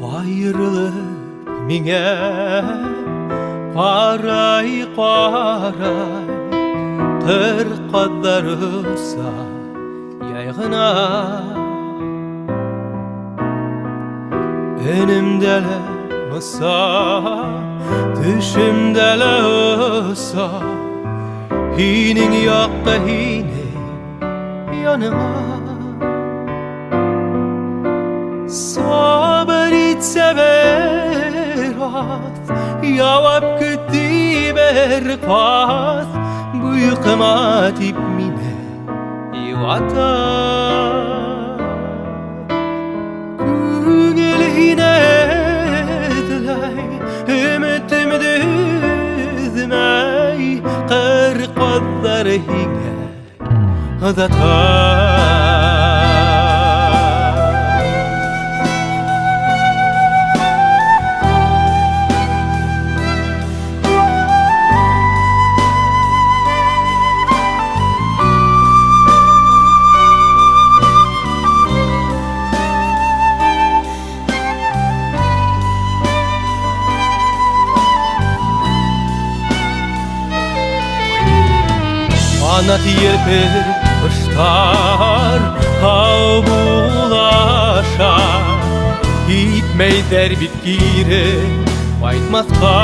Ayrılıp mine qaray tır qaddarısa yaygına enimdele ısa düşümdele ısa hinin yokka hine yanıma sabır itse berat yavap gitti berkat bu yıkıma tipmine yuvata küngelhine dilay ümitim düzmey kır qaddar hine adata Anat yelpir kıştar hav bulaşar Gitmey der bitkire baytmazka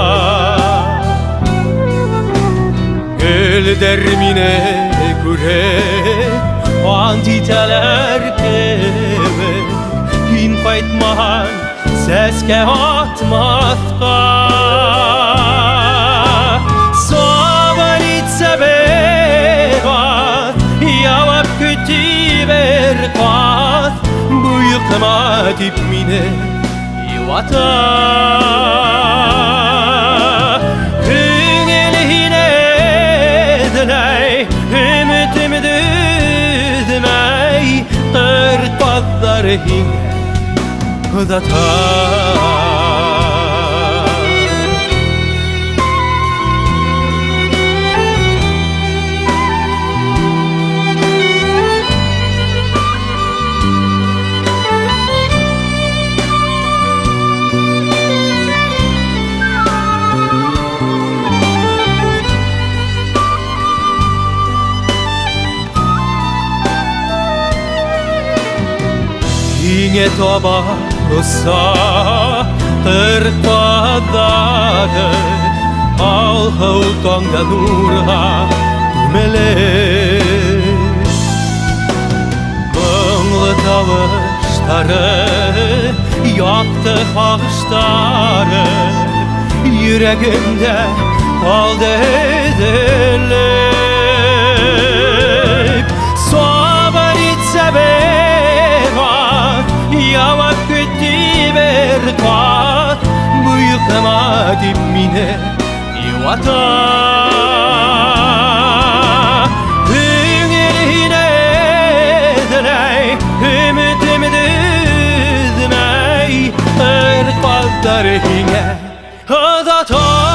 Göl dermine göre antiteler keve Hin baytmahan seske atmazka Sabır itse yavap kötü berkat bu yıkıma dipmine yuvata küngelhine dilay ümitim düzmey kır qaddar hine adata Yine toba ısa kır qaddarı al havtonga nurha melek Bağlı tavışları yaktı ağışları yüreğimde kaldı edilip sabır itse yavap gitti berkat bu yıkıma dipmine yuvata küngelhine dilay ümitim düzmey kır qaddar hine adata